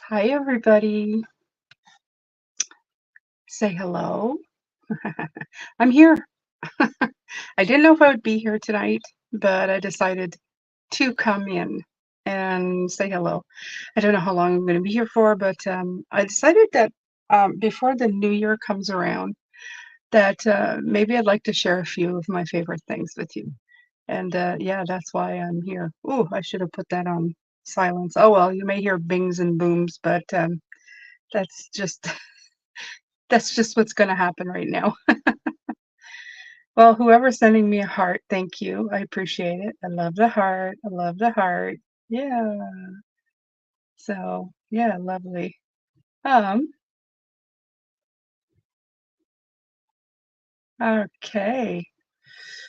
Hi, everybody. Say hello. I'm here. I didn't know if I would be here tonight, but I decided to come in and say hello. I don't know how long I'm going to be here for, but I decided that before the new year comes around, that maybe I'd like to share a few of my favorite things with you. And yeah, that's why I'm here. Oh, I should have put that on silence. Oh, well, you may hear bings and booms, but that's just that's just what's going to happen right now. Well, whoever's sending me a heart, thank you. I appreciate it. I love the heart. I love the heart. Yeah. So, yeah, lovely. Um, okay.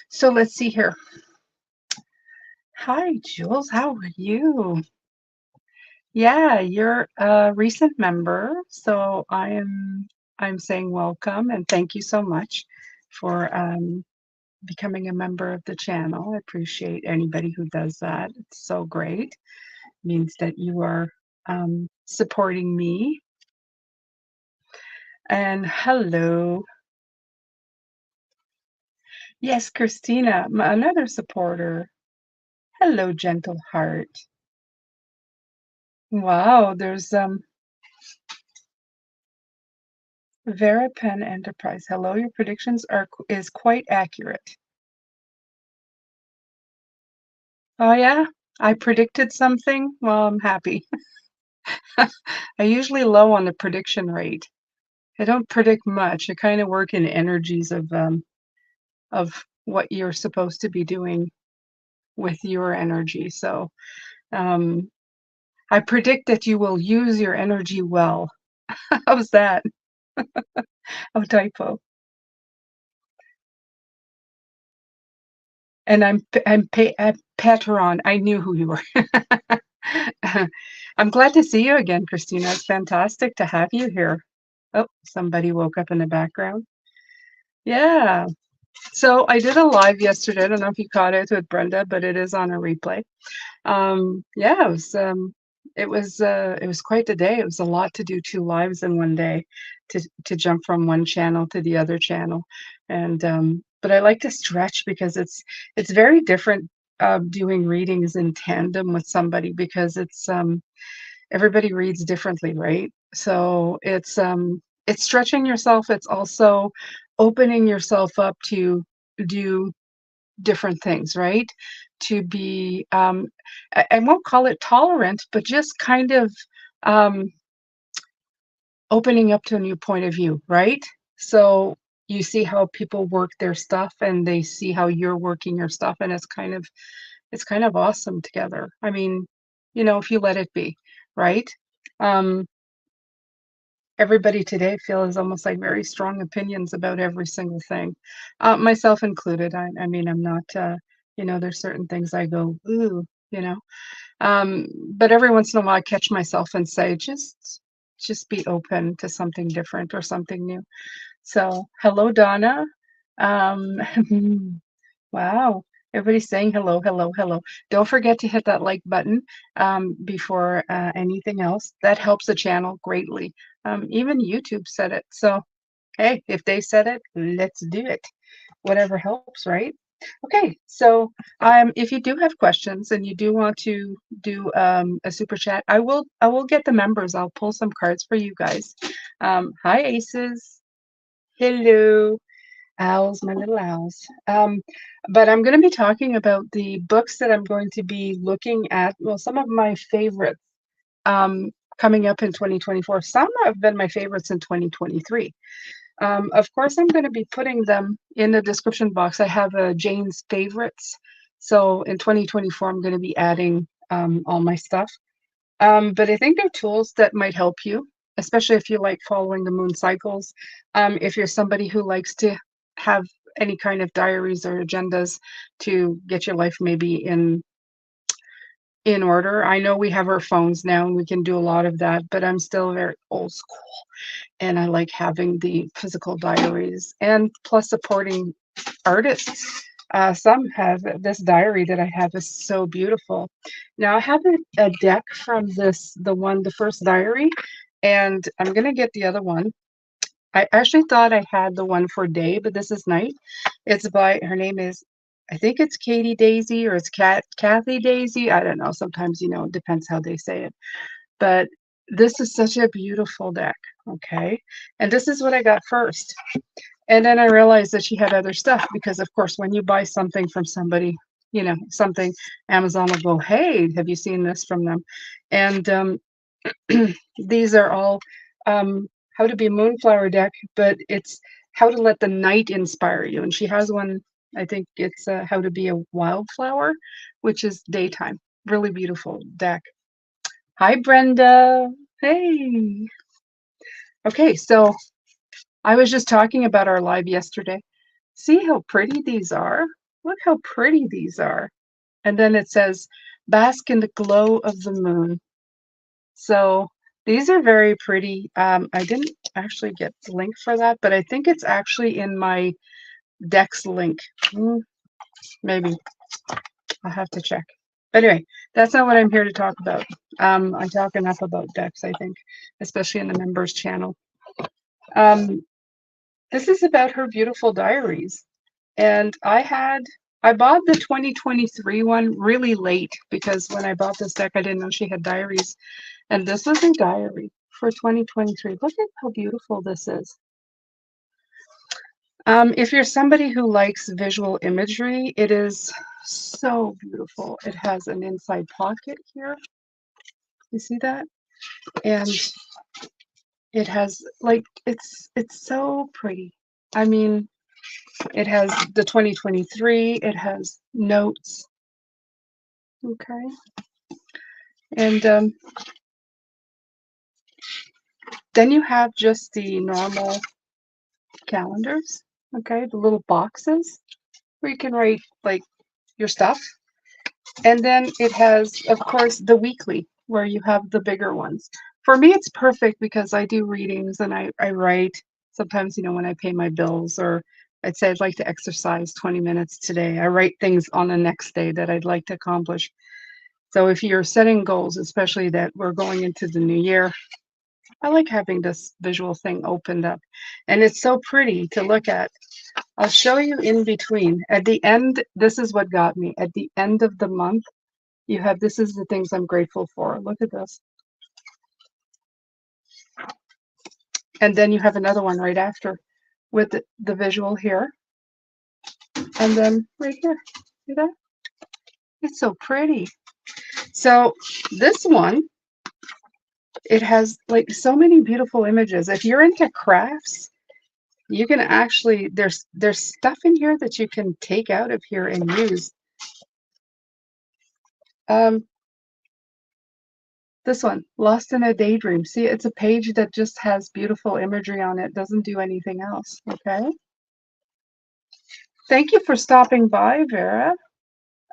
So let's see here. Hi, Jules. How are you? Yeah, you're a recent member, so I'm saying welcome and thank you so much for becoming a member of the channel. I appreciate anybody who does that. It's so great. Means that you are supporting me. And hello. Yes, Christina, another supporter. Hello, gentle heart. Wow, there's Vera Penn Enterprise. Hello, your predictions is quite accurate. Oh yeah, I predicted something. Well, I'm happy. I usually low on the prediction rate. I don't predict much. I kind of work in energies of what you're supposed to be doing with your energy. So um, I predict that you will use your energy well. How's that? Oh, typo. And I'm Patron. I knew who you were. I'm glad to see you again, Christina. It's fantastic to have you here. Oh, somebody woke up in the background. Yeah. So I did a live yesterday. I don't know if you caught it with Brenda, but it is on a replay. Yeah, it was quite the day. It was a lot to do 2 lives in one day, to jump from one channel to the other channel, and but I like to stretch because it's very different doing readings in tandem with somebody because everybody reads differently, right? So it's stretching yourself. It's also opening yourself up to do different things, right? To be, I won't call it tolerant, but just kind of um, opening up to a new point of view, right? So you see how people work their stuff and they see how you're working your stuff, and it's kind of awesome together. I mean, if you let it be, right? Um, Everybody today feels almost like very strong opinions about every single thing, myself included. I mean, I'm not, there's certain things I go, ooh, you know, but every once in a while I catch myself and say, just be open to something different or something new. So, hello, Donna. Um, Wow. Everybody's saying hello, hello, hello. Don't forget to hit that like button before anything else. That helps the channel greatly. Even YouTube said it. So, hey, if they said it, let's do it. Whatever helps, right? Okay, so if you do have questions and you do want to do a super chat, I will get the members. I'll pull some cards for you guys. Hi, Aces. Hello. Owls, my little owls. But I'm going to be talking about the books that I'm going to be looking at. Well, some of my favorites coming up in 2024. Some have been my favorites in 2023. Of course, I'm going to be putting them in the description box. I have Jane's favorites. So in 2024, I'm going to be adding all my stuff. But I think they're tools that might help you, especially if you like following the moon cycles. If you're somebody who likes to have any kind of diaries or agendas to get your life maybe in order. I know we have our phones now and we can do a lot of that, but I'm still very old school and I like having the physical diaries and plus supporting artists Some have this diary that I have is so beautiful. Now I have a deck from the first diary, and I'm gonna get the other one. I actually thought I had the one for day, but this is night. It's by her name is I think it's Katie Daisy or it's Kathy Daisy. I don't know. Sometimes, it depends how they say it. But this is such a beautiful deck. Okay. And this is what I got first. And then I realized that she had other stuff because, of course, when you buy something from somebody, something, Amazon will go, "Hey, have you seen this from them?" And these are all how to be a moonflower deck, but it's how to let the night inspire you. And she has one, I think it's how to be a wildflower, which is daytime. Really beautiful deck. Hi, Brenda. Hey. Okay, so I was just talking about our live yesterday. See how pretty these are? Look how pretty these are. And then it says, bask in the glow of the moon. So these are very pretty. I didn't actually get the link for that, but I think it's actually in my Dex link. Maybe I'll have to check. But anyway, that's not what I'm here to talk about. I talk enough about Dex, I think, especially in the members channel. This is about her beautiful diaries. And I bought the 2023 one really late because when I bought this deck, I didn't know she had diaries. And this was a diary for 2023. Look at how beautiful this is. If you're somebody who likes visual imagery, it is so beautiful. It has an inside pocket here. You see that? And it has it's so pretty. I mean, it has the 2023, it has notes. Okay. And then you have just the normal calendars, okay, the little boxes where you can write like your stuff. And then it has, of course, the weekly where you have the bigger ones. For me, it's perfect because I do readings and I write sometimes, when I pay my bills or I'd say I'd like to exercise 20 minutes today. I write things on the next day that I'd like to accomplish. So if you're setting goals, especially that we're going into the new year, I like having this visual thing opened up. And it's so pretty to look at. I'll show you in between. At the end, this is what got me. At the end of the month, you have this is the things I'm grateful for. Look at this. And then you have another one right after with the visual here. And then right here. See that? It's so pretty. So this one, it has like so many beautiful images. If you're into crafts, you can actually there's stuff in here that you can take out of here and use. This one, Lost in a Daydream. See, it's a page that just has beautiful imagery on it, doesn't do anything else. Okay. Thank you for stopping by, Vera.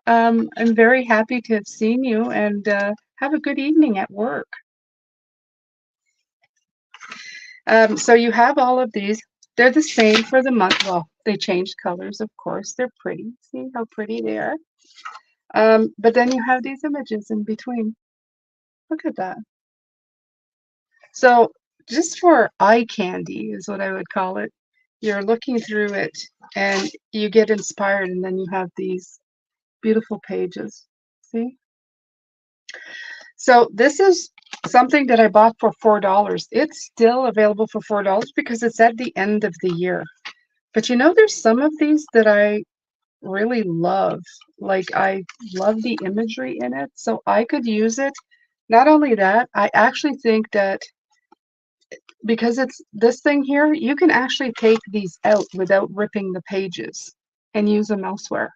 I'm very happy to have seen you and have a good evening at work. So you have all of these. They're the same for the month. Well, they changed colors, of course. They're pretty. See how pretty they are. But then you have these images in between. Look at that. So just for eye candy is what I would call it. You're looking through it and you get inspired, and then you have these beautiful pages. See? So this is something that I bought for $4. It's still available for $4 because it's at the end of the year. But there's some of these that I really love. Like I love the imagery in it, so I could use it. Not only that, I actually think that because it's this thing here, you can actually take these out without ripping the pages and use them elsewhere.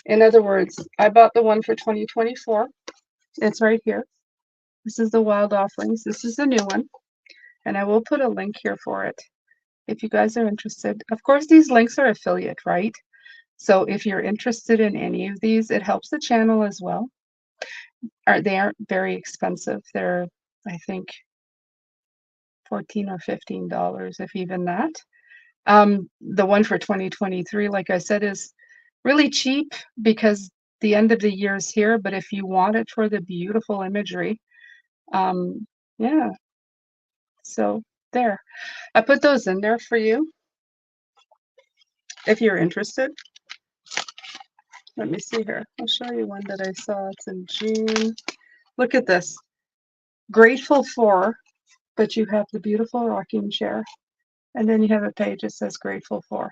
In other words, I bought the one for 2024. It's right here. This is the Wild Offerings. This is the new one. And I will put a link here for it if you guys are interested. Of course, these links are affiliate, right? So if you're interested in any of these, it helps the channel as well. They aren't very expensive. They're, I think, $14 or $15, if even that. The one for 2023, like I said, is Really cheap because the end of the year is here, but if you want it for the beautiful imagery, um, yeah, so there. I put those in there for you if you're interested. Let me see here. I'll show you one that I saw. It's in June. Look at this. Grateful for, but you have the beautiful rocking chair. And then you have a page that says grateful for.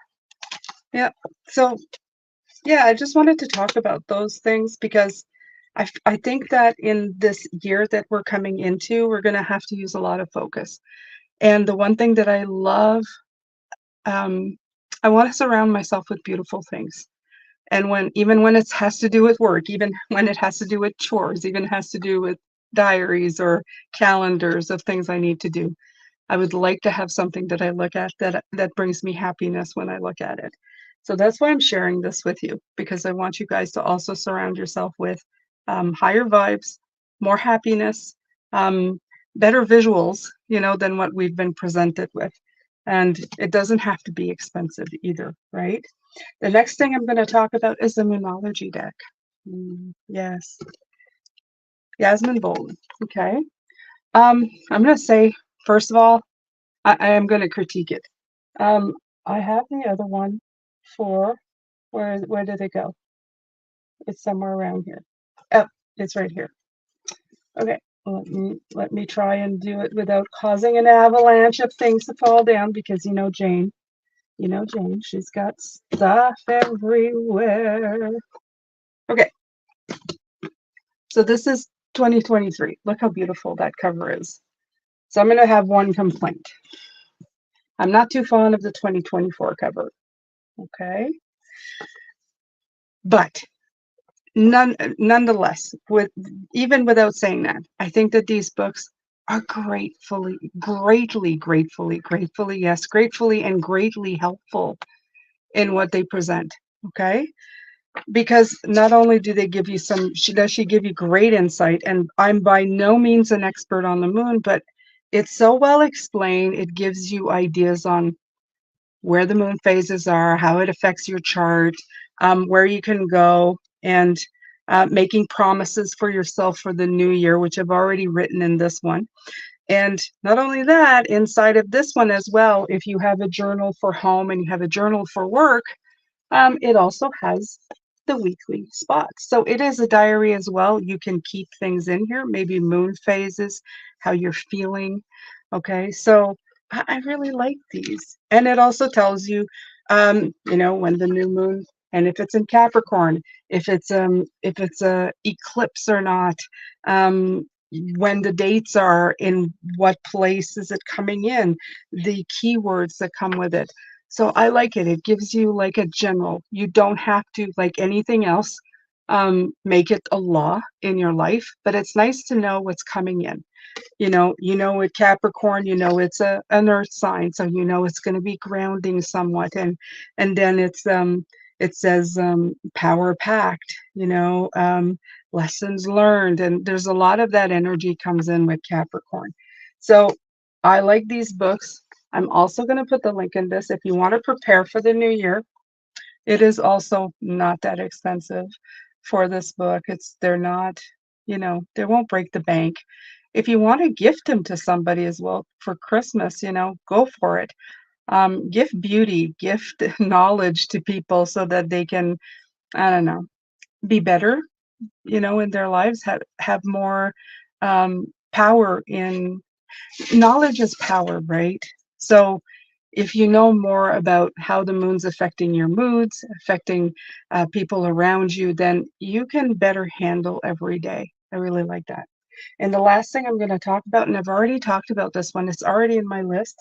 Yeah. So, yeah, I just wanted to talk about those things because I think that in this year that we're coming into, we're going to have to use a lot of focus. And the one thing that I love, um, I want to surround myself with beautiful things. And even when it has to do with work, even when it has to do with chores, even has to do with diaries or calendars of things I need to do, I would like to have something that I look at that brings me happiness when I look at it. So that's why I'm sharing this with you, because I want you guys to also surround yourself with higher vibes, more happiness, um, better visuals, than what we've been presented with. And it doesn't have to be expensive either, right? The next thing I'm going to talk about is the Moonology deck. Yes, Yasmin Bolton. Okay. I'm going to say, first of all, I am going to critique it. Um, I have the other one for where did it go? It's somewhere around here. Oh, it's right here. Okay, let me try and do it without causing an avalanche of things to fall down because Jane. Jane, she's got stuff everywhere. Okay, so this is 2023. Look how beautiful that cover is. So I'm going to have one complaint. I'm not too fond of the 2024 cover. Okay, but nonetheless, even without saying that, I think that these books are yes, gratefully and greatly helpful in what they present. Okay, because not only do they give you does she give you great insight, and I'm by no means an expert on the moon, but it's so well explained. It gives you ideas on where the moon phases are, how it affects your chart, where you can go, and making promises for yourself for the new year, which I've already written in this one. And not only that, inside of this one as well, if you have a journal for home and you have a journal for work, it also has the weekly spots. So it is a diary as well. You can keep things in here, maybe moon phases, how you're feeling. Okay, so I really like these. And it also tells you, when the new moon, and if it's in Capricorn, if it's a eclipse or not, um, when the dates are, in what place is it coming in, the keywords that come with it. So I like it. It gives you like a general. You don't have to, like anything else, make it a law in your life, but it's nice to know what's coming in. With Capricorn, it's an earth sign, so it's going to be grounding somewhat, and then it says power packed, lessons learned, and there's a lot of that energy comes in with Capricorn. So I like these books. I'm also going to put the link in this if you want to prepare for the new year. It is also not that expensive for this book. They're not, they won't break the bank. If you want to gift them to somebody as well for Christmas, go for it. Gift beauty, gift knowledge to people so that they can, I don't know, be better, in their lives, have more power in knowledge is power, right? So if you know more about how the moon's affecting your moods, affecting people around you, then you can better handle every day. I really like that. And the last thing I'm going to talk about, and I've already talked about this one, it's already in my list.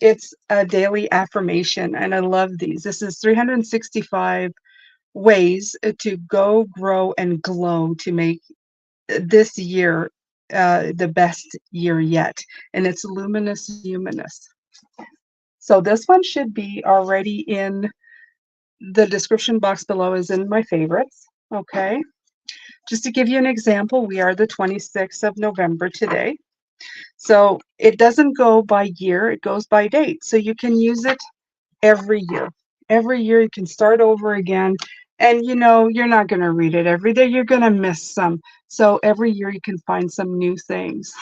It's a daily affirmation, and I love these. This is 365 ways to go, grow, and glow to make this year the best year yet. And it's Luminous Humanist. So this one should be already in the description box below, is in my favorites. Okay. Just to give you an example, we are the 26th of November today. So it doesn't go by year, it goes by date. So you can use it every year. Every year you can start over again And you know, you're not going to read it every day. You're going to miss some. So every year you can find some new things.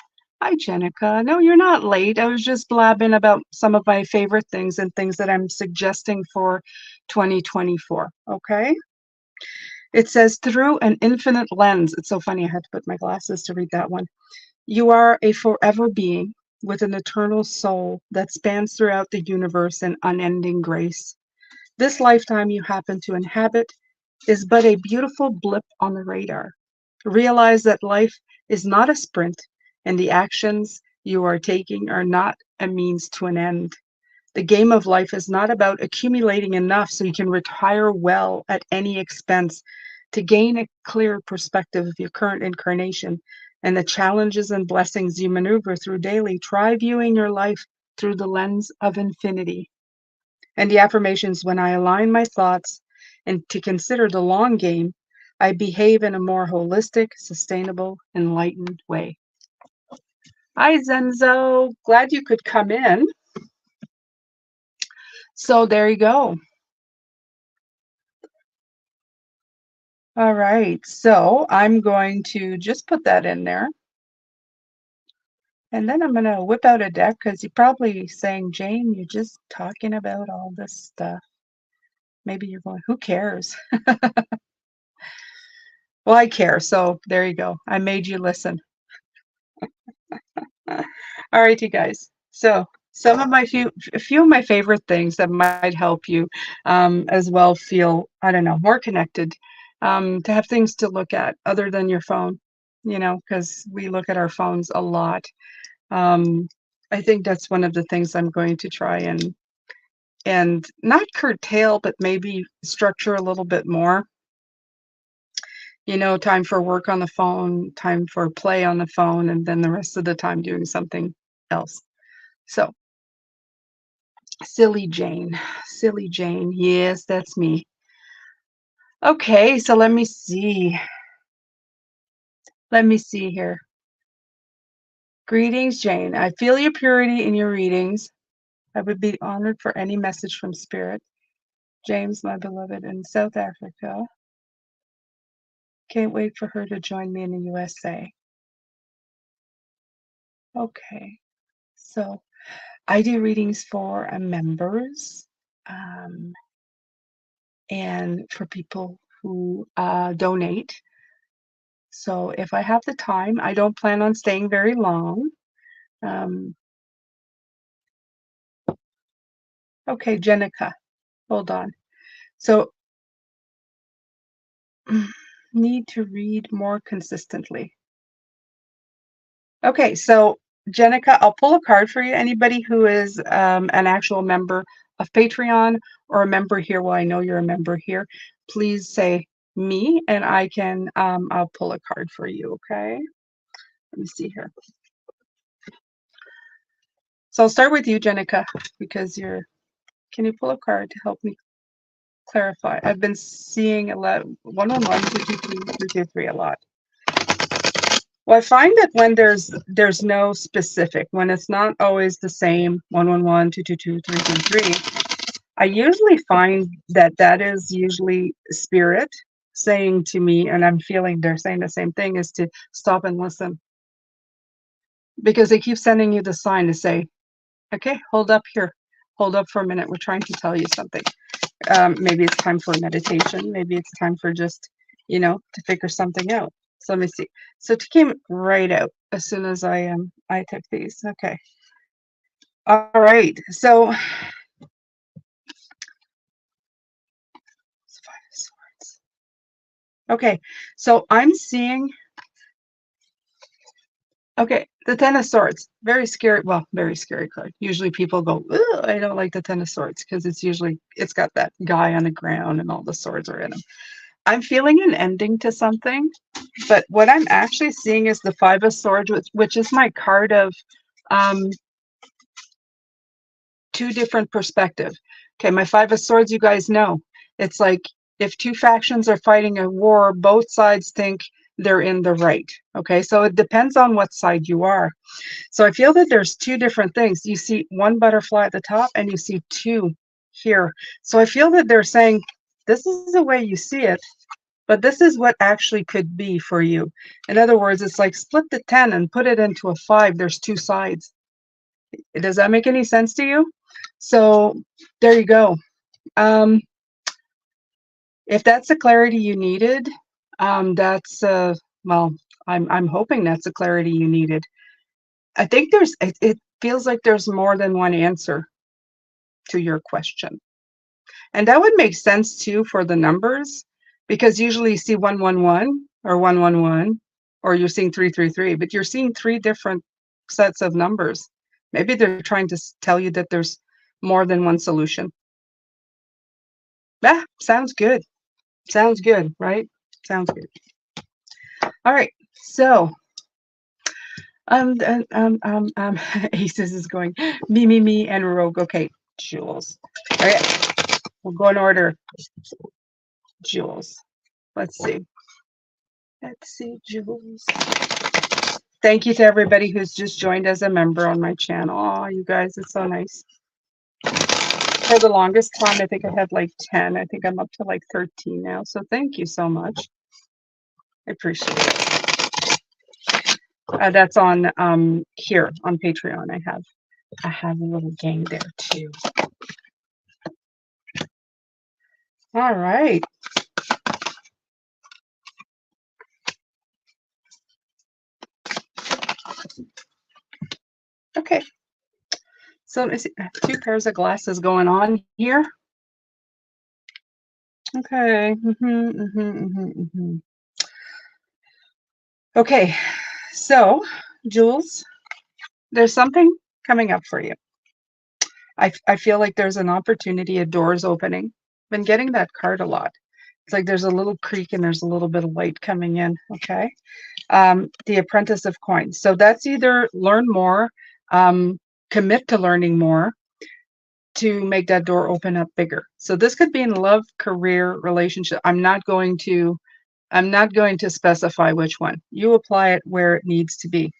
Hi, Jenica. No, you're not late. I was just blabbing about some of my favorite things and things that I'm suggesting for 2024. Okay. It says, through an infinite lens. It's so funny. I had to put my glasses to read that one. You are a forever being with an eternal soul that spans throughout the universe in unending grace. This lifetime you happen to inhabit is but a beautiful blip on the radar. Realize that life is not a sprint, and the actions you are taking are not a means to an end. The game of life is not about accumulating enough so you can retire well at any expense. To gain a clear perspective of your current incarnation and the challenges and blessings you maneuver through daily, try viewing your life through the lens of infinity. And the affirmations: when I align my thoughts and to consider the long game, I behave in a more holistic, sustainable, enlightened way. Hi, Zenzo. Glad you could come in. So there you go. All right. So I'm going to just put that in there. And then I'm going to whip out a deck because you're probably saying, Jane, you're just talking about all this stuff. Maybe you're going, who cares? Well, I care. So there you go. I made you listen. All right, you guys. So some of a few of my favorite things that might help you as well feel, I don't know, more connected, to have things to look at other than your phone, you know, because we look at our phones a lot. Um, I think that's one of the things I'm going to try and not curtail, but maybe structure a little bit more. You know, time for work on the phone, time for play on the phone, and then the rest of the time doing something else. So, silly Jane, silly Jane. Yes, that's me. Okay, so let me see. Let me see here. Greetings, Jane. I feel your purity in your readings. I would be honored for any message from Spirit. James, my beloved, in South Africa. Can't wait for her to join me in the USA. Okay, so I do readings for members and for people who donate. So if I have the time, I don't plan on staying very long. Um, okay, Jenica, hold on. So need to read more consistently. Okay, so Jenica, I'll pull a card for you. Anybody who is an actual member of Patreon or a member here, well, I know you're a member here, please say me and I can, I'll pull a card for you, okay? Let me see here. So I'll start with you, Jenica, because can you pull a card to help me clarify? I've been seeing a lot, 111, 222, 323 a lot. Well, I find that when there's no specific, when it's not always the same 111, 222, 323, I usually find that that is usually spirit saying to me, and I'm feeling they're saying the same thing, is to stop and listen. Because they keep sending you the sign to say, okay, hold up here. Hold up for a minute. We're trying to tell you something. Maybe it's time for meditation. Maybe it's time for just, you know, to figure something out. So let me see. So it came right out as soon as I took these. Okay. All right. So Five of Swords. Okay. So I'm seeing. Okay, the Ten of Swords. Very scary. Well, very scary card. Usually people go, "Ugh, I don't like the Ten of Swords," because it's got that guy on the ground and all the swords are in him. I'm feeling an ending to something, but what I'm actually seeing is the Five of Swords, which is my card of um, two different perspective. Okay, my Five of Swords, you guys know, it's like if two factions are fighting a war, both sides think they're in the right. Okay, so it depends on what side you are. So I feel that there's two different things. You see one butterfly at the top and you see two here. So I feel that they're saying This is the way you see it, but this is what actually could be for you. In other words, it's like split the 10 and put it into a 5. There's two sides. Does that make any sense to you? So there you go. Um, if that's the clarity you needed, that's well, I'm hoping that's the clarity you needed. I think it feels like there's more than one answer to your question. And that would make sense too for the numbers, because usually you see 111 or 111, or you're seeing 333, but you're seeing three different sets of numbers. Maybe they're trying to tell you that there's more than one solution. Yeah, sounds good. Sounds good, right? Sounds good. All right. So, um, Aces is going me, and Rogue. Okay, Jules. All right, we'll go in order. Jules. Let's see. Let's see, Jules. Thank you to everybody who's just joined as a member on my channel. Oh, you guys, it's so nice. For the longest time, I think I had like 10. I think I'm up to like 13 now. So thank you so much. I appreciate it. That's on here on Patreon. I have a little gang there too. All right. Okay. So let me see. Two pairs of glasses going on here. Okay. Okay. So, Jules, there's something coming up for you. I feel like there's an opportunity, a door's opening. Been getting that card a lot. It's like there's a little creak and there's a little bit of light coming in. Okay. The Apprentice of Coins. So that's either learn more, commit to learning more to make that door open up bigger. So this could be in love, career, relationship. I'm not going to specify which one. You apply it where it needs to be.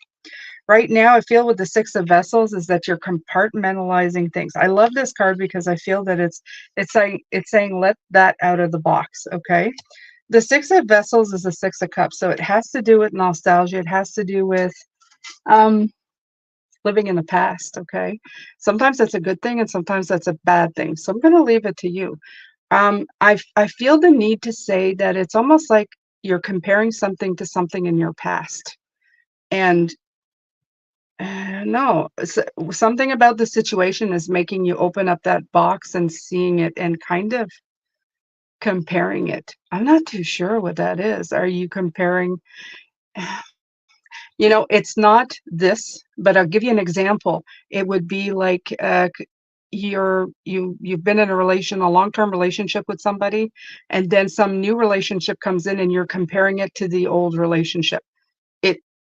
Right now, I feel with the Six of Vessels is that you're compartmentalizing things. I love this card because I feel that it's saying let that out of the box. Okay. The Six of Vessels is the Six of Cups, so it has to do with nostalgia. It has to do with living in the past. Okay. Sometimes that's a good thing, and sometimes that's a bad thing. So I'm going to leave it to you. I feel the need to say that it's almost like you're comparing something to something in your past, and no, something about the situation is making you open up that box and seeing it and kind of comparing it. I'm not too sure what that is. Are you comparing? It's not this, but I'll give you an example. It would be like you've been in a long-term relationship with somebody, and then some new relationship comes in and you're comparing it to the old relationship.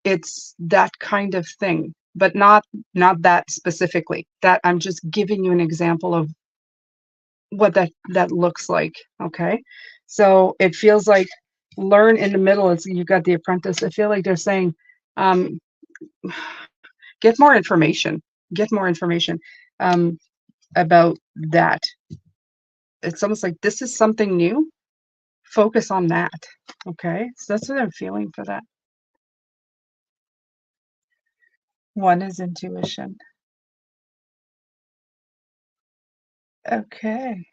It's that kind of thing, but not that specifically. That I'm just giving you an example of what that looks like. Okay. So it feels like learn in the middle. It's you've got the Apprentice. I feel like they're saying um, get more information. Get more information about that. It's almost like this is something new. Focus on that. Okay. So that's what I'm feeling for that. One is intuition. Okay.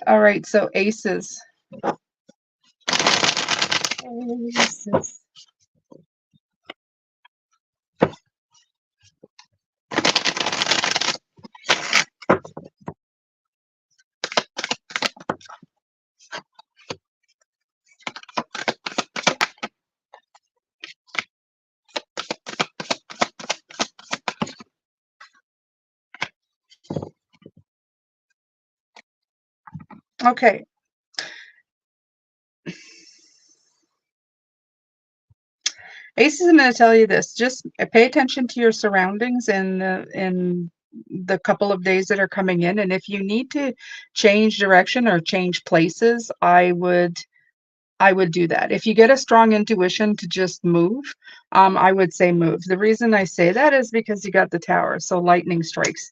All right. So aces. Aces. Okay. Aces, I'm going to tell you this. Just pay attention to your surroundings in the couple of days that are coming in. And if you need to change direction or change places, I would do that. If you get a strong intuition to just move, I would say move. The reason I say that is because you got the Tower, so lightning strikes.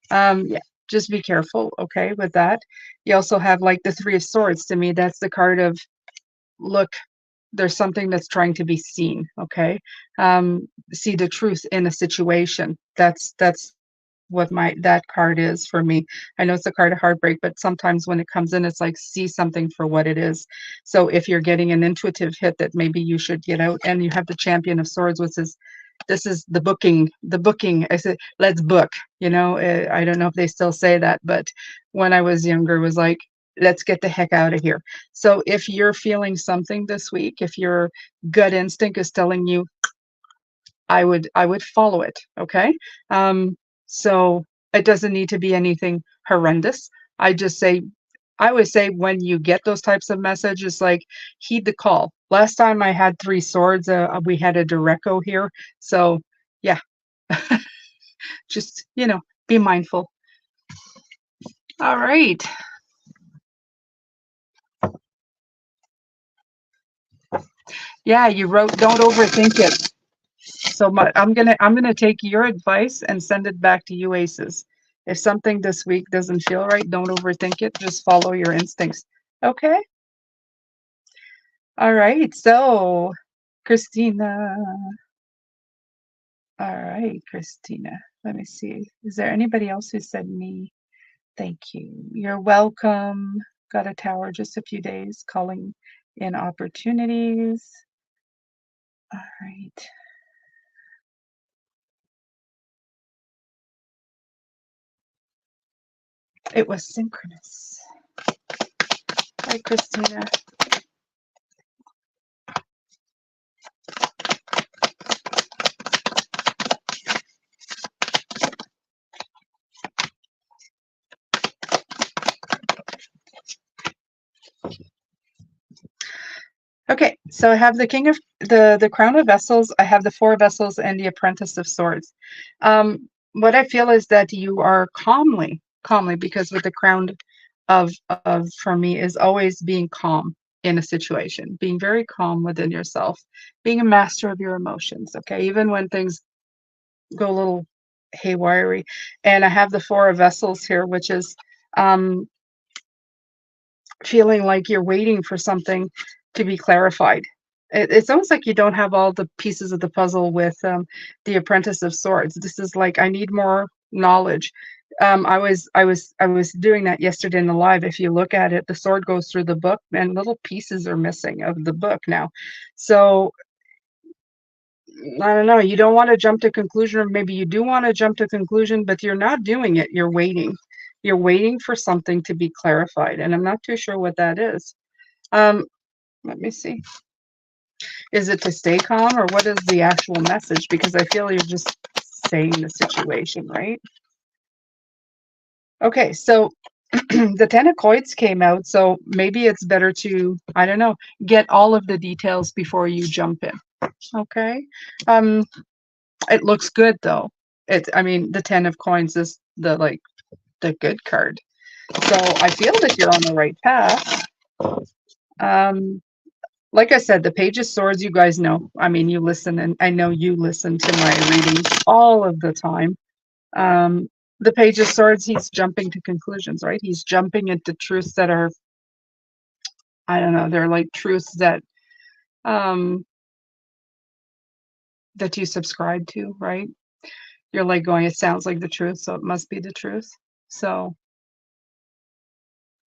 Yeah, just be careful, okay, with that. You also have like the Three of Swords. To me, that's the card of, look, there's something that's trying to be seen, okay? See the truth in a situation. That's what my that card is for me. I know it's a card of heartbreak, but sometimes when it comes in, it's like see something for what it is. So if you're getting an intuitive hit that maybe you should get out, and you have the Champion of Swords, which is this is the booking. I said, let's book, I don't know if they still say that, but when I was younger, it was like, let's get the heck out of here. So if you're feeling something this week, if your gut instinct is telling you, I would follow it, okay? So it doesn't need to be anything horrendous. I just say I would say when you get those types of messages, like, heed the call. Last time I had Three Swords, we had a Derecho here, so yeah, just, be mindful. All right. Yeah, you wrote, "Don't overthink it." So I'm gonna take your advice and send it back to you, Aces. If something this week doesn't feel right, don't overthink it. Just follow your instincts. Okay? All right. So, Christina. All right, Christina. Let me see. Is there anybody else who said me? Thank you. You're welcome. Got a tower just a few days, calling in opportunities. All right. It was synchronous. Hi, Christina. Okay, so I have the King of the Crown of Vessels, I have the Four of Vessels, and the Apprentice of Swords. What I feel is that you are calmly, because with the Crown of for me is always being calm in a situation, being very calm within yourself, being a master of your emotions. Okay, even when things go a little haywire. And I have the Four of Vessels here, which is um, feeling like you're waiting for something to be clarified. It's almost like you don't have all the pieces of the puzzle with the Apprentice of Swords. This is like, I need more knowledge. I was doing that yesterday in the live. If you look at it, the sword goes through the book, and little pieces are missing of the book now. So I don't know. You don't want to jump to conclusion, or maybe you do want to jump to conclusion, but you're not doing it. You're waiting. You're waiting for something to be clarified, and I'm not too sure what that is. Um, Let me see. Is it to stay calm, or what is the actual message? Because I feel you're just saying the situation, right? Okay, so the Ten of Coins came out, so maybe it's better to, I don't know, get all of the details before you jump in. Okay. Um, it looks good though. I mean, the Ten of Coins is the good card. So I feel that you're on the right path. Um, like I said, the Page of Swords, you guys know. I mean, you listen, and I know you listen to my readings all of the time. Um, the Page of Swords, he's jumping to conclusions, right? He's jumping into truths that are, I don't know, they're like truths um, that you subscribe to, right? You're like going, it sounds like the truth, so it must be the truth. So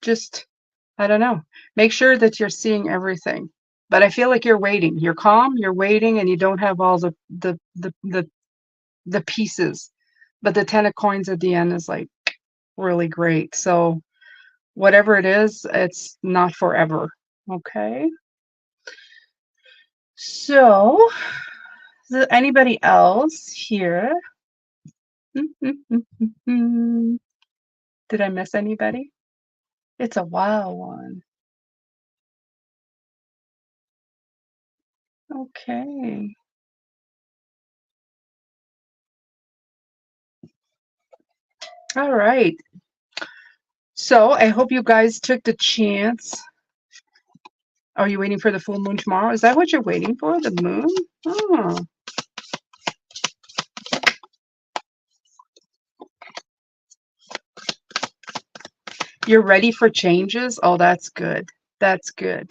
just, I don't know, make sure that you're seeing everything. But I feel like you're waiting. You're calm, you're waiting, and you don't have all the pieces. But the Ten of Coins at the end is like really great. So whatever it is, it's not forever. Okay. So, is there anybody else here? Did I miss anybody? It's a wild one. Okay. All right. So I hope you guys took the chance. Are you waiting for the full moon tomorrow? Is that what you're waiting for? The moon? Oh. You're ready for changes? Oh, that's good. That's good.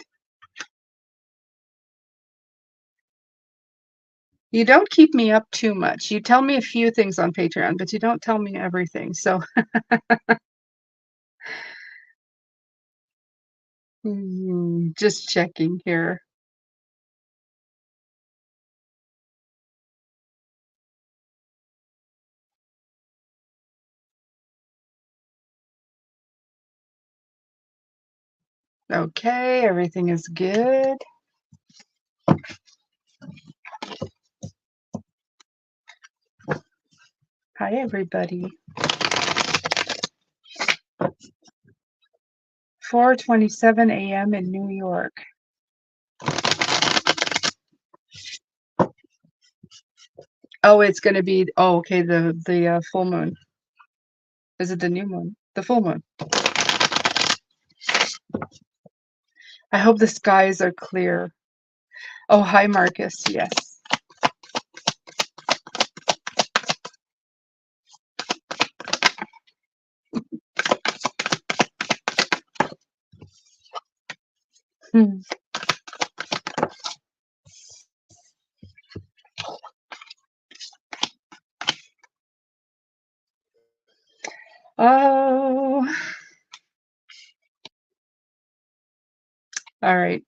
You don't keep me up too much. You tell me a few things on Patreon, but you don't tell me everything. So, just checking here. Okay, everything is good. Hi, everybody. 4:27 a.m. in New York. Oh, it's gonna be, oh, okay, the full moon. Is it the new moon? The full moon. I hope the skies are clear. Oh, hi, Marcus. Yes. Hmm. Oh, all right.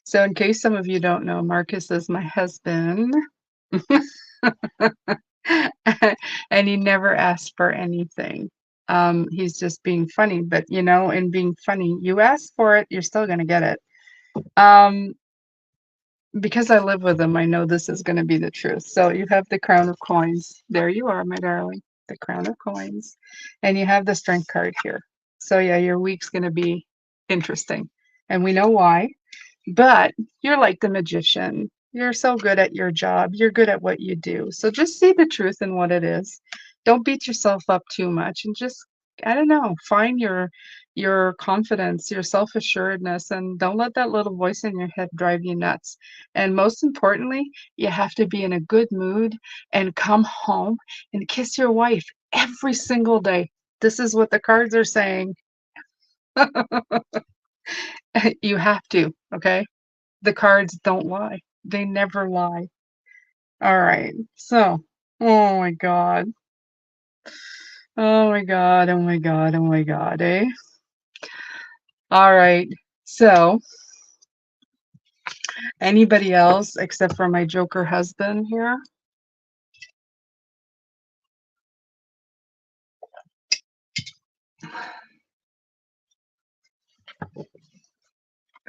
So in case some of you don't know, Marcus is my husband. And he never asks for anything. He's just being funny, but you know, in being funny, you ask for it, you're still gonna get it. Um, because I live with him, I know this is gonna be the truth. So you have the crown of coins. There you are, my darling. The crown of coins. And you have the strength card here. So yeah, your week's gonna be interesting. And we know why. But you're like the magician. You're so good at your job. You're good at what you do. So just see the truth in what it is. Don't beat yourself up too much and just, I don't know, find your confidence, your self-assuredness, and don't let that little voice in your head drive you nuts. And most importantly, you have to be in a good mood and come home and kiss your wife every single day. This is what the cards are saying. You have to, okay? The cards don't lie. They never lie. All right. So, oh my God. Oh my God. Oh my God. Oh my God. Eh? All right. So, anybody else except for my Joker husband here?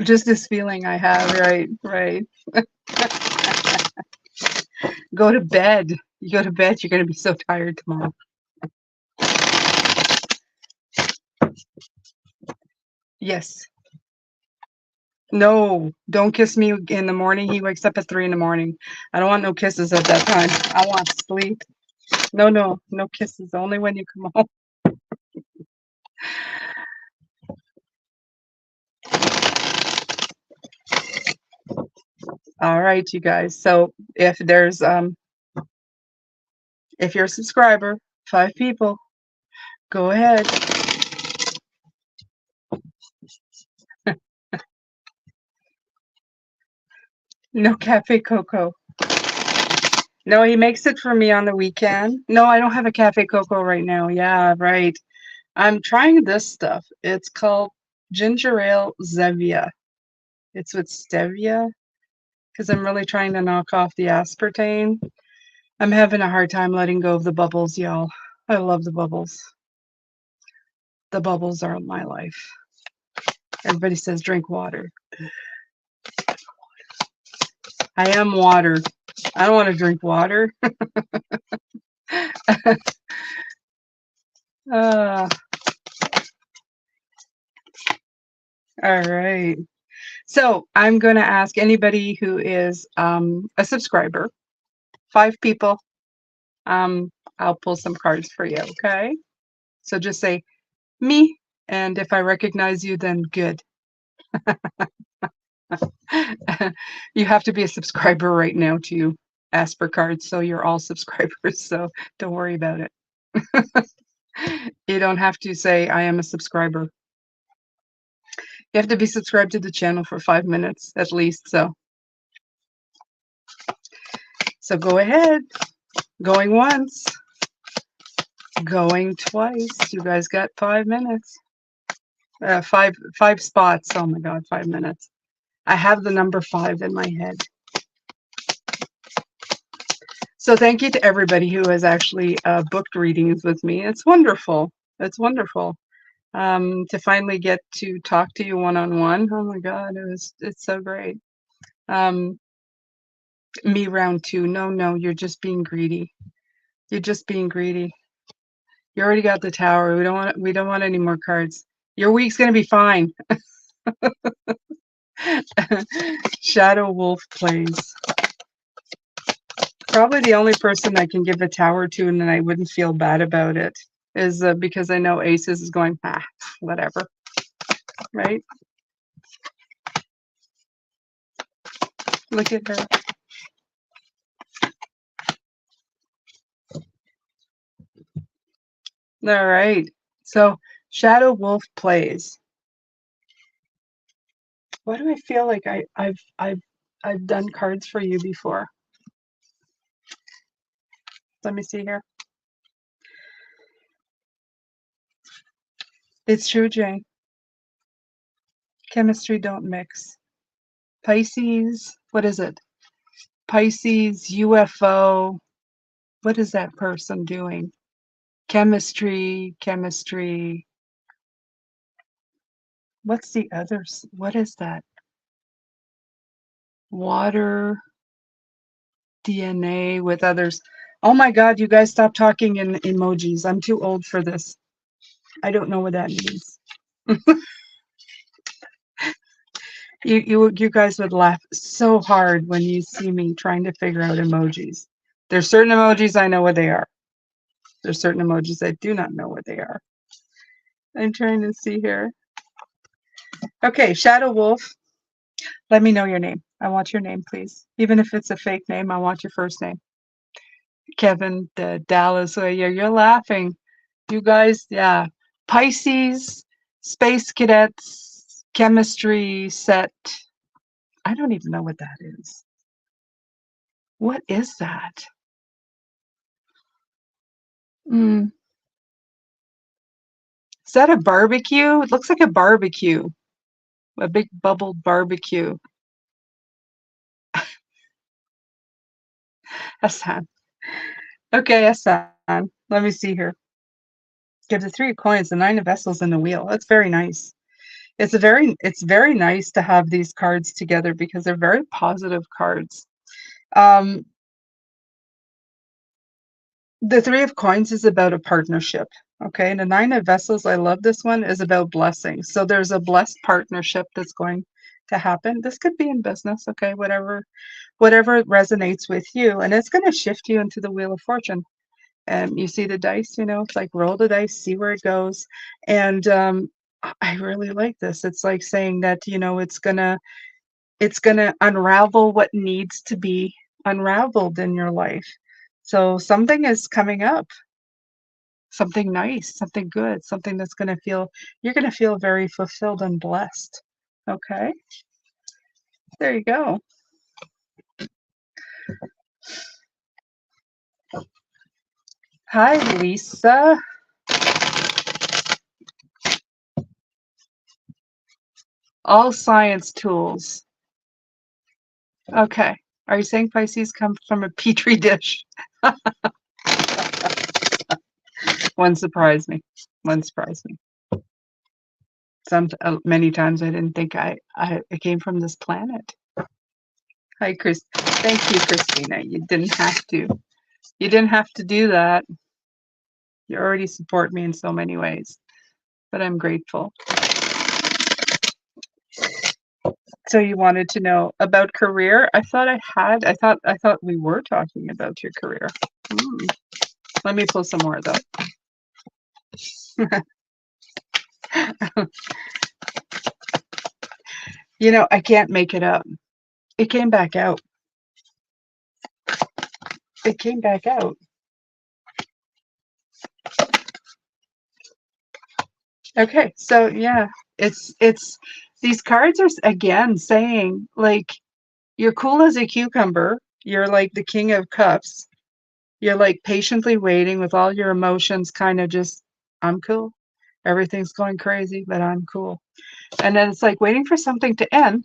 Just this feeling I have. Right. Right. Go to bed. You go to bed, you're going to be so tired tomorrow. Yes. No, don't kiss me in the morning. He wakes up at 3 in the morning. I don't want no kisses at that time. I want sleep. No, no, no kisses. Only when you come home. All right, you guys. So if you're a subscriber, 5 people, go ahead. No Cafe Coco. No, he makes it for me on the weekend. No, I don't have a Cafe Coco right now. Yeah, right. I'm trying this stuff. It's called ginger ale Zevia. It's with stevia because I'm really trying to knock off the aspartame. I'm having a hard time letting go of the bubbles, y'all. I love the bubbles. The bubbles are my life. Everybody says drink water. I am water. I don't want to drink water. uh, all right. So I'm going to ask anybody who is a subscriber, 5 people. I'll pull some cards for you. Okay. So just say me. And if I recognize you, then good. You have to be a subscriber right now to ask for cards. So you're all subscribers. So don't worry about it. You don't have to say I am a subscriber. You have to be subscribed to the channel for 5 minutes at least, so go ahead. Going once, going twice. You guys got 5 minutes. Five spots. Oh my God, 5 minutes. I have the number 5 in my head. So thank you to everybody who has actually booked readings with me. It's wonderful. It's wonderful to finally get to talk to you one-on-one. Oh my God, it's so great. Me round 2. No, you're just being greedy. You're just being greedy. You already got the Tower. We don't want any more cards. Your week's gonna be fine. Shadow Wolf plays. Probably the only person I can give a Tower to and then I wouldn't feel bad about it is because I know Aces is going, whatever, right? Look at her. All right. So Shadow Wolf plays. Why do I feel like I've done cards for you before? Let me see here. It's true, Jane. Chemistry don't mix. Pisces, what is it? Pisces, UFO. What is that person doing? Chemistry. What's the others? What is that? Water, DNA with others. Oh my God, you guys stop talking in emojis. I'm too old for this. I don't know what that means. You guys would laugh so hard when you see me trying to figure out emojis. There's certain emojis I know what they are. There's certain emojis I do not know what they are. I'm trying to see here. Okay, Shadow Wolf. Let me know your name. I want your name, please. Even if it's a fake name, I want your first name. Kevin, Dallas. Oh, yeah, you're laughing. You guys, yeah. Pisces, Space Cadets, Chemistry Set. I don't even know what that is. What is that? Mm. Is that a barbecue? It looks like a barbecue. A big bubbled barbecue. Hassan. Okay, Hassan. Let me see here. Give the 3 of coins, the 9 of vessels, and the wheel. That's very nice. It's very nice to have these cards together because they're very positive cards. The 3 of coins is about a partnership. Okay, and the 9 of vessels, I love this one, is about blessings. So there's a blessed partnership that's going to happen. This could be in business, okay, whatever resonates with you, and it's going to shift you into the Wheel of Fortune. And you see the dice, it's like roll the dice, see where it goes. And I really like this. It's like saying that, it's gonna unravel what needs to be unraveled in your life. So something is coming up, something nice, something good, something that's you're gonna feel very fulfilled and blessed. Okay, there you go. Hi, Lisa. All science tools. Okay. Are you saying Pisces come from a petri dish? One surprised me. One surprised me. Many times I didn't think it came from this planet. Hi, Chris. Thank you, Christina. You didn't have to. You didn't have to do that. You already support me in so many ways, but I'm grateful. So you wanted to know about career? I thought we were talking about your career. Let me pull some more though. I can't make it up. It came back out. It came back out. Okay, so yeah, it's These cards are again saying, like, you're cool as a cucumber. You're like the King of Cups. You're like patiently waiting with all your emotions kind of just, I'm cool. Everything's going crazy, but I'm cool. And then it's like waiting for something to end,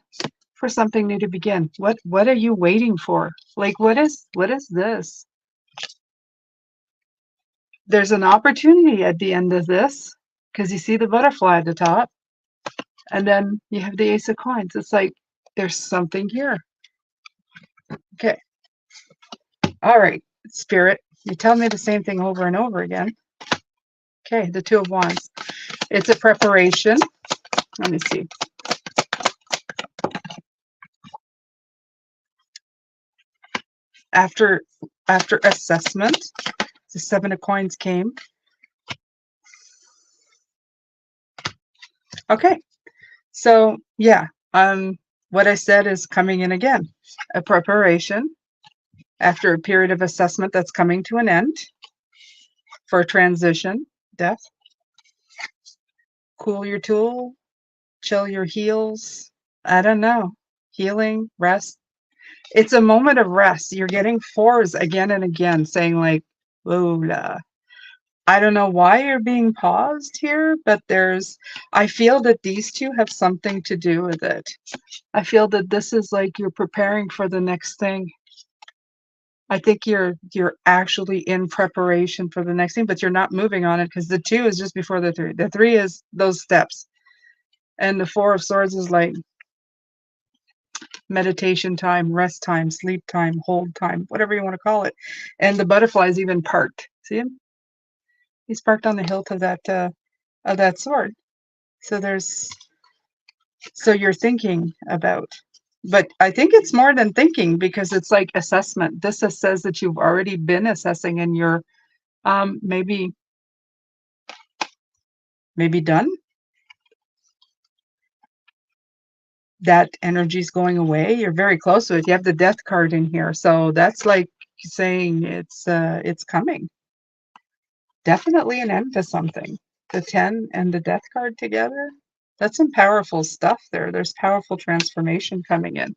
for something new to begin. What are you waiting for? Like what is this? There's an opportunity at the end of this because you see the butterfly at the top, and then you have the Ace of Coins. It's like there's something here. Okay. All right, Spirit. You tell me the same thing over and over again. Okay, the Two of Wands. It's a preparation. Let me see. After assessment, the Seven of Coins came. Okay, so yeah, what I said is coming in again. A preparation after a period of assessment that's coming to an end for a transition, death. Cool your tool, chill your heels. I don't know. Healing, rest. It's a moment of rest. You're getting fours again and again saying like, "Whoa, I don't know why you're being paused here, but I feel that these two have something to do with it. I feel that this is like you're preparing for the next thing. I think you're actually in preparation for the next thing, but you're not moving on it because the two is just before the three. The three is those steps. And the Four of Swords is like meditation time, rest time, sleep time, hold time, whatever you want to call it. And the butterfly is even parked. See him? He's parked on the hilt of that sword. So you're thinking about, but I think it's more than thinking because it's like assessment. This says that you've already been assessing and you're maybe done. That energy's going away. You're very close to it. You have the Death card in here, so that's like saying it's coming. Definitely an end to something. The 10 and the Death card together. That's some powerful stuff there. There's powerful transformation coming in.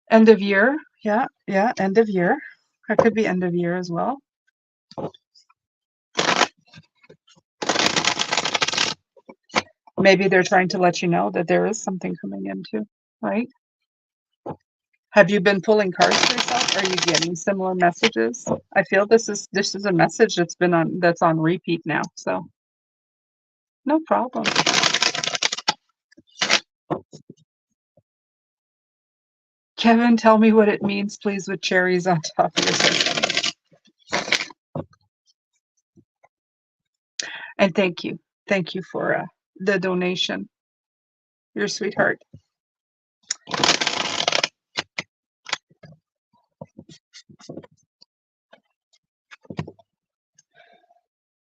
End of year. Yeah, yeah, end of year. That could be end of year as well. Maybe they're trying to let you know that there is something coming in too, right? Have you been pulling cards for yourself? Are you getting similar messages? I feel this is a message that's on repeat now. So no problem. Kevin, tell me what it means, please, with cherries on top of your system. And thank you. Thank you for the donation. You're a sweetheart.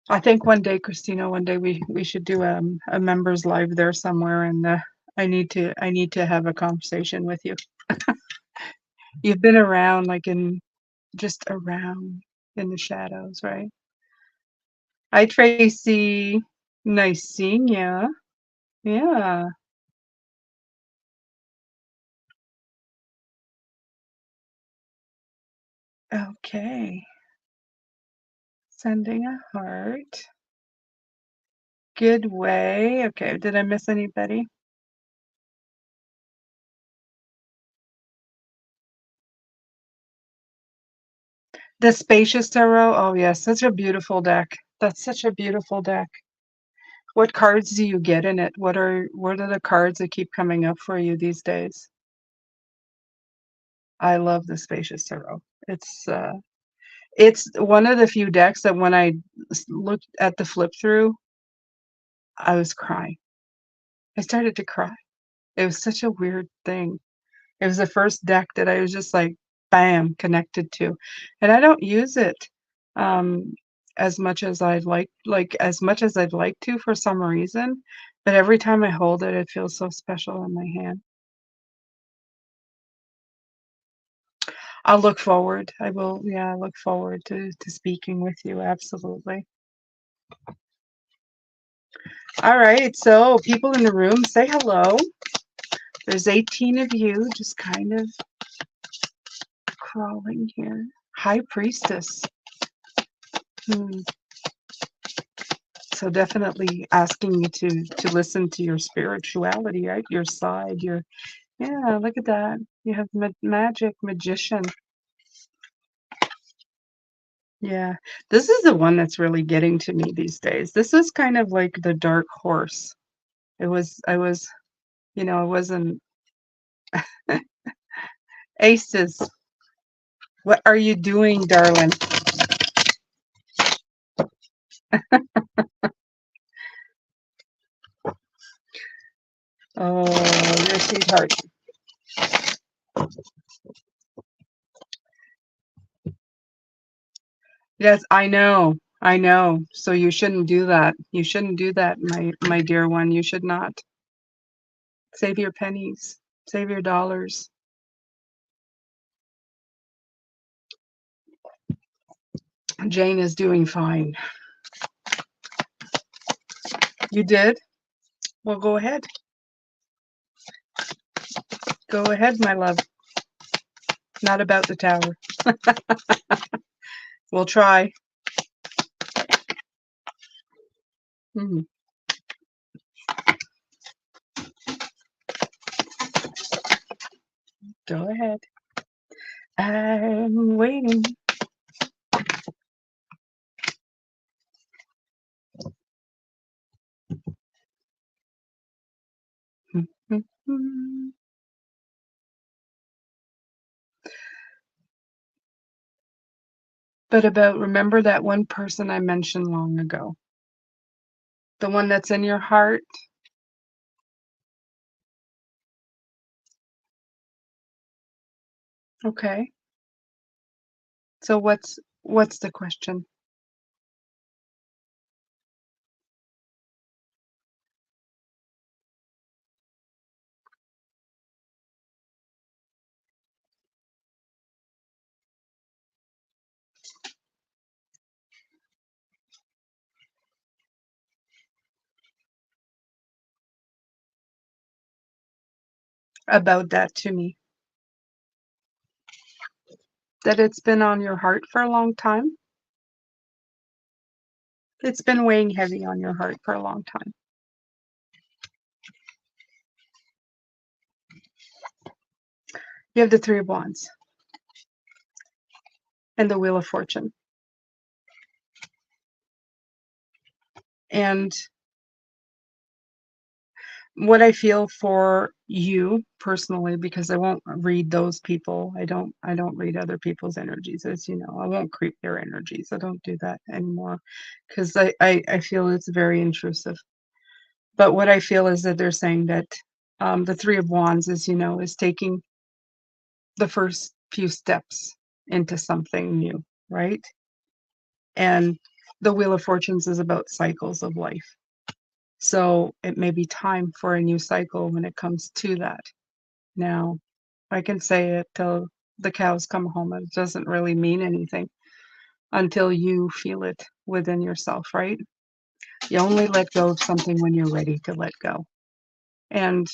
I think one day, Christina, we should do a members live there somewhere, and I need to have a conversation with you. You've been around, like just around in the shadows, right? Hi, Tracy. Nice seeing you. Yeah. Okay. Sending a heart. Good way. Okay. Did I miss anybody? The Spacious Tarot. Oh, yes. Such a beautiful deck. That's such a beautiful deck. What cards do you get in it? What are the cards that keep coming up for you these days? I love the Spacious Tarot. It's one of the few decks that when I looked at the flip through, I was crying. I started to cry. It was such a weird thing. It was the first deck that I was just like, bam, connected to. And I don't use it um, as much as as much as I'd like to for some reason. But every time I hold it, it feels so special in my hand. I'll look forward. I will, yeah, I look forward to speaking with you. Absolutely. All right, so people in the room, say hello. There's 18 of you just kind of crawling here. High Priestess. Hmm. So definitely asking you to listen to your spirituality, right? Your side, your yeah, look at that. You have magic, magician. Yeah. This is the one that's really getting to me these days. This is kind of like the dark horse. I was, I wasn't Aces. What are you doing, darling? Oh, you're a sweetheart. Yes, I know. I know. So you shouldn't do that. You shouldn't do that, my dear one. You should not. Save your pennies. Save your dollars. Jane is doing fine. You did? Well, go ahead. Go ahead, my love. Not about the tower. We'll try. Mhm. Go ahead. I'm waiting. But remember that one person I mentioned long ago? The one that's in your heart? Okay. So what's the question? About that to me. That it's been on your heart for a long time? It's been weighing heavy on your heart for a long time. You have the Three of Wands and the Wheel of Fortune. And what I feel for you personally, because I won't read those people. I don't read other people's energies, as you know. I won't creep their energies. I don't do that anymore because I feel it's very intrusive. But what I feel is that they're saying that the Three of Wands is taking the first few steps into something new, right? And the Wheel of Fortunes is about cycles of life. So it may be time for a new cycle when it comes to that. Now, I can say it till the cows come home. It doesn't really mean anything until you feel it within yourself, right? You only let go of something when you're ready to let go. And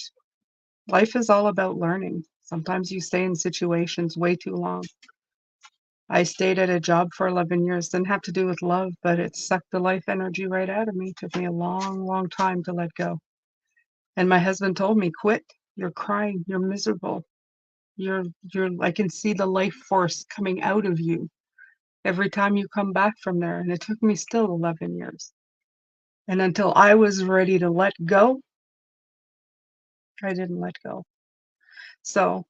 life is all about learning. Sometimes you stay in situations way too long. I stayed at a job for 11 years. Didn't have to do with love, but it sucked the life energy right out of me. It took me a long, long time to let go. And my husband told me, quit. You're crying. You're miserable. I can see the life force coming out of you every time you come back from there. And it took me still 11 years. And until I was ready to let go, I didn't let go. So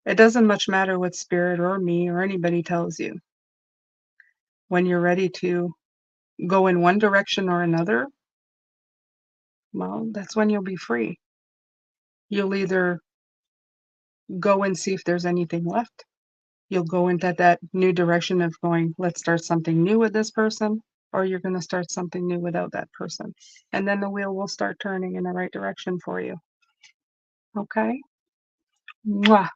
it doesn't much matter what spirit or me or anybody tells you. When you're ready to go in one direction or another, well, that's when you'll be free. You'll either go and see if there's anything left. You'll go into that new direction of going, let's start something new with this person, or you're going to start something new without that person. And then the wheel will start turning in the right direction for you. Okay? Mwah.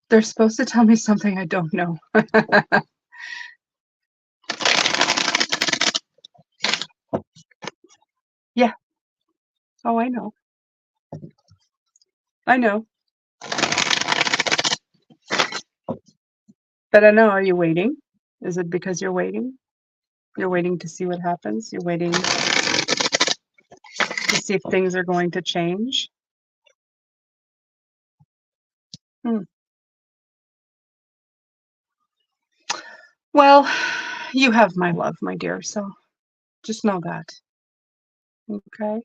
They're supposed to tell me something I don't know. Yeah. Oh, I know. I know. But I know, are you waiting? Is it because you're waiting? You're waiting to see what happens? You're waiting to see if things are going to change? Hmm. Well, you have my love, my dear, so just know that, okay?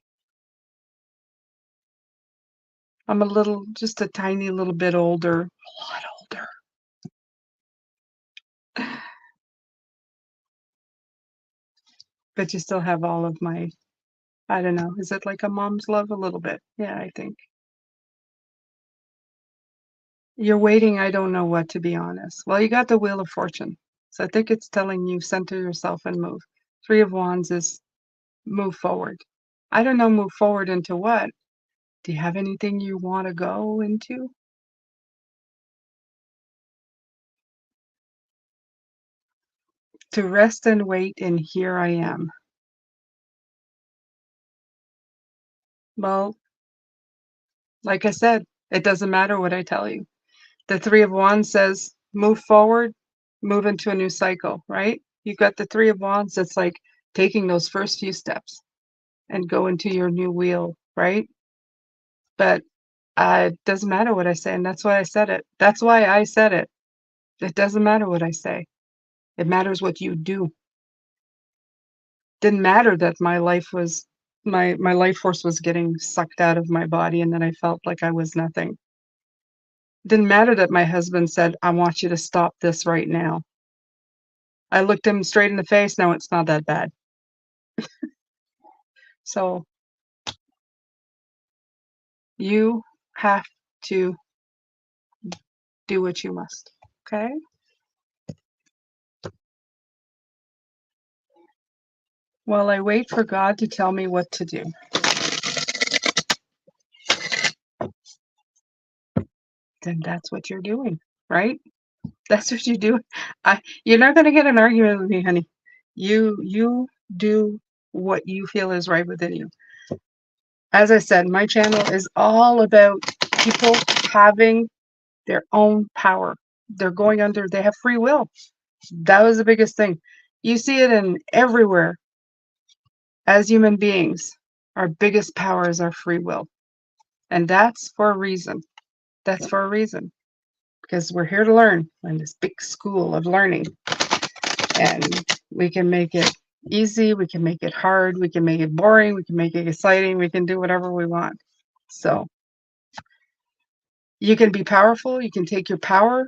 I'm a little just a tiny little bit older, a lot older. But you still have all of my I don't know, is it like a mom's love? A little bit. Yeah, I think. You're waiting, I don't know what, to be honest. Well, you got the Wheel of Fortune, so I think it's telling you center yourself and move. Three of Wands is move forward. I don't know, move forward into what? Do you have anything you wanna go into? To rest and wait, and here I am. Well, like I said, it doesn't matter what I tell you. The Three of Wands says, "Move forward, move into a new cycle," right? You've got the Three of Wands that's, like, taking those first few steps and go into your new wheel, right? But, it doesn't matter what I say, and that's why I said it. That's why I said it. It doesn't matter what I say. It matters what you do. Didn't matter that my life force was getting sucked out of my body and that I felt like I was nothing. Didn't matter that my husband said, "I want you to stop this right now." I looked him straight in the face, "No, it's not that bad." So, you have to do what you must, okay? While I wait for God to tell me what to do, then that's what you're doing, right? That's what you do. You're not gonna get an argument with me, honey. You do what you feel is right within you. As I said, my channel is all about people having their own power. They have free will. That was the biggest thing. You see it in everywhere. As human beings, our biggest power is our free will. And that's for a reason. That's for a reason. Because we're here to learn in this big school of learning. And we can make it easy, we can make it hard, we can make it boring, we can make it exciting, we can do whatever we want. So you can be powerful, you can take your power,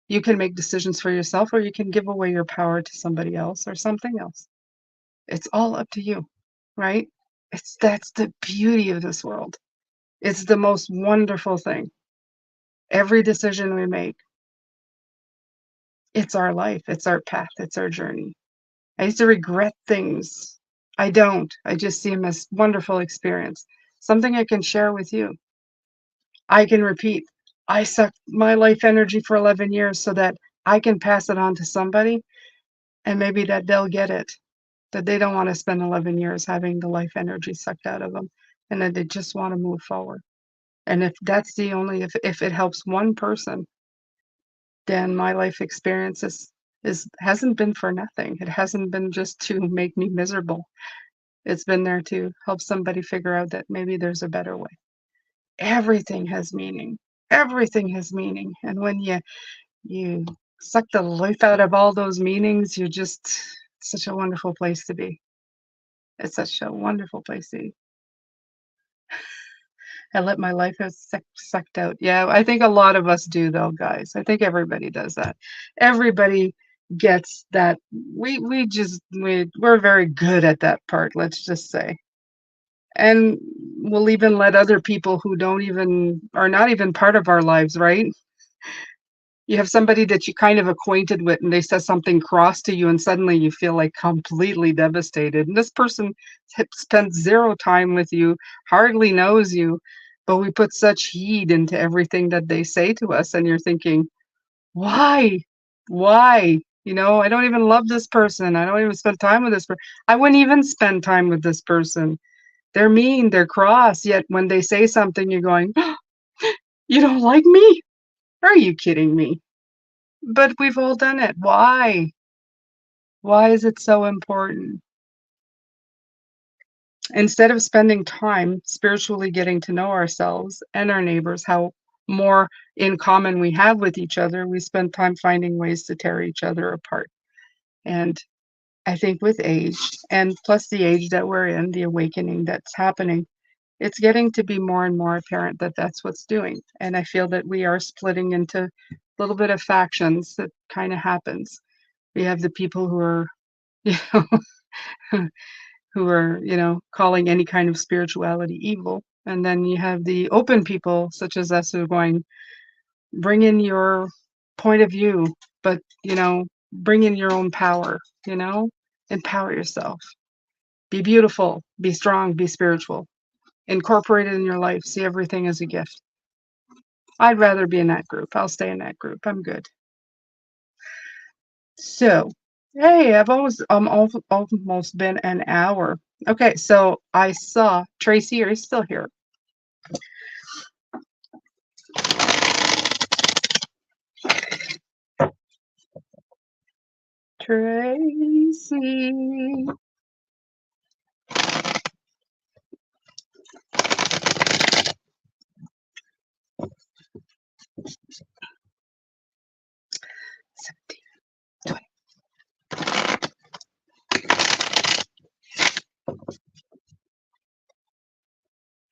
you can make decisions for yourself, or you can give away your power to somebody else or something else. It's all up to you, right? That's the beauty of this world. It's the most wonderful thing. Every decision we make, it's our life, it's our path, it's our journey. I used to regret things. I don't. I just see them as wonderful experience. Something I can share with you. I can repeat. I sucked my life energy for 11 years so that I can pass it on to somebody and maybe that they'll get it. That they don't want to spend 11 years having the life energy sucked out of them and that they just want to move forward. And if that's the only if it helps one person, then my life experience is hasn't been for nothing. It hasn't been just to make me miserable. It's been there to help somebody figure out that maybe there's a better way. Everything has meaning. Everything has meaning. And when you suck the life out of all those meanings, you're just such a wonderful place to be. It's such a wonderful place to be. I let my life get sucked out. Yeah, I think a lot of us do though, guys. I think everybody does that. Everybody gets that. We're very good at that part, let's just say. And we'll even let other people who don't even are not even part of our lives, right? You have somebody that you kind of acquainted with and they said something cross to you and suddenly you feel like completely devastated. And this person spent zero time with you, hardly knows you, but we put such heed into everything that they say to us and you're thinking, "Why? Why?" You know, "I don't even love this person. I don't even spend time with this person. I wouldn't even spend time with this person." They're mean, they're cross, yet when they say something, you're going, "You don't like me? Are you kidding me?" But we've all done it. Why? Why is it so important? Instead of spending time spiritually getting to know ourselves and our neighbors, how more in common we have with each other, we spend time finding ways to tear each other apart. And I think with age, and plus the age that we're in, the awakening that's happening, it's getting to be more and more apparent that that's what's doing. And I feel that we are splitting into a little bit of factions that kind of happens. We have the people who are, you know, who are, calling any kind of spirituality evil. And then you have the open people, such as us, who are going, bring in your point of view, but, bring in your own power, empower yourself. Be beautiful, be strong, be spiritual. Incorporate it in your life. See everything as a gift. I'd rather be in that group. I'll stay in that group. I'm good. So, hey, I've almost been an hour. Okay, so I saw Tracy. Are you still here? Tracy.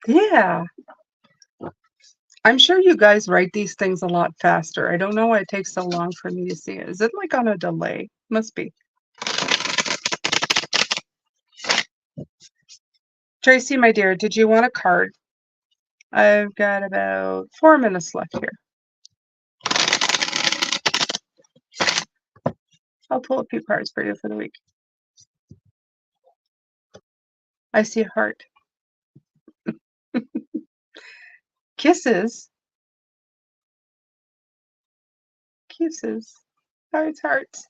Yeah, I'm sure you guys write these things a lot faster. I don't know why it takes so long for me to see it. Is it like on a delay? Must be. Tracy, my dear, did you want a card? I've got about 4 minutes left here. I'll pull a few cards for you for the week. I see a heart. Kisses. Kisses. Hearts, hearts.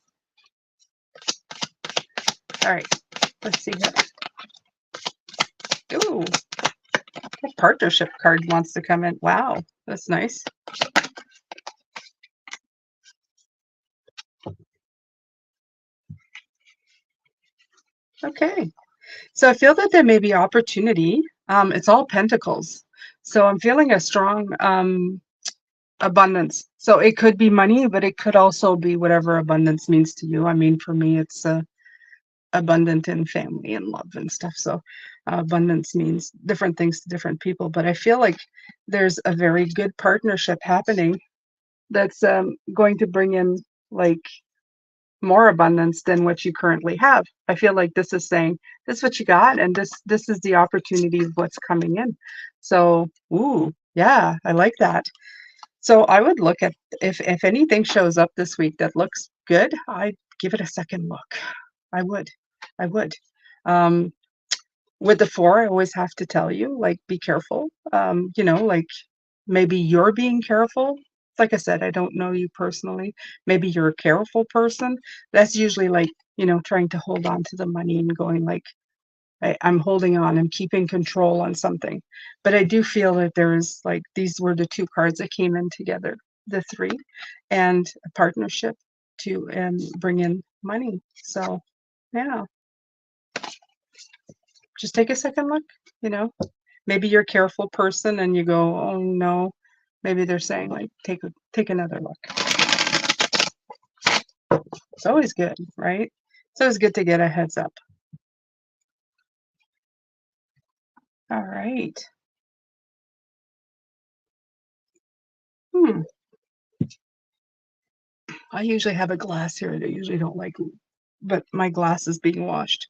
All right, let's see here. Ooh, a partnership card wants to come in. Wow, that's nice. Okay, so I feel that there may be opportunity. It's all pentacles. So I'm feeling a strong abundance. So it could be money, but it could also be whatever abundance means to you. I mean, for me, it's abundant in family and love and stuff. So abundance means different things to different people. But I feel like there's a very good partnership happening that's going to bring in like more abundance than what you currently have. I feel like this is saying this is what you got, and this is the opportunity of what's coming in. So, ooh, yeah, I like that. So I would look at if anything shows up this week that looks good, I'd give it a second look. I would. I would. Um, with the four, I always have to tell you, like, be careful. Like maybe you're being careful. Like I said, I don't know you personally. Maybe you're a careful person. That's usually like, trying to hold on to the money and going like, I'm holding on, I'm keeping control on something. But I do feel that there is like these were the two cards that came in together, the three, and a partnership to bring in money. So yeah, just take a second look, you know. Maybe you're a careful person and you go, oh no. Maybe they're saying like take another look. It's always good, right? It's always good to get a heads up. All right. Hmm. I usually have a glass here. I usually don't like, but my glass is being washed.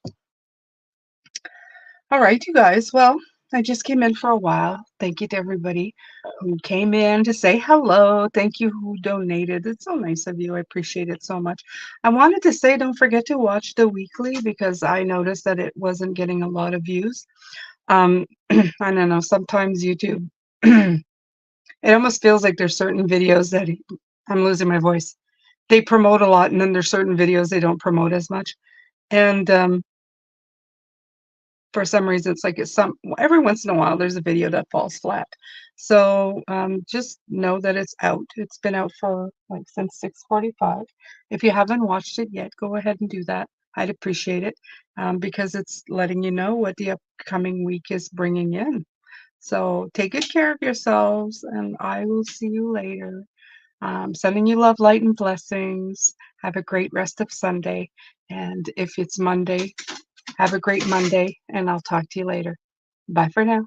All right, you guys. Well, I just came in for a while. Thank you to everybody who came in to say hello. Thank you who donated. It's so nice of you. I appreciate it so much. I wanted to say don't forget to watch the weekly because I noticed that it wasn't getting a lot of views. I don't know. Sometimes YouTube, it almost feels like there's certain videos that I'm losing my voice. They promote a lot, and then there's certain videos they don't promote as much. And for some reason, it's like it's some every once in a while, there's a video that falls flat. So, just know that it's out. It's been out for, like, since 6:45. If you haven't watched it yet, go ahead and do that. I'd appreciate it, because it's letting you know what the upcoming week is bringing in. So, take good care of yourselves, and I will see you later. Sending you love, light, and blessings. Have a great rest of Sunday, and if it's Monday, have a great Monday, and I'll talk to you later. Bye for now.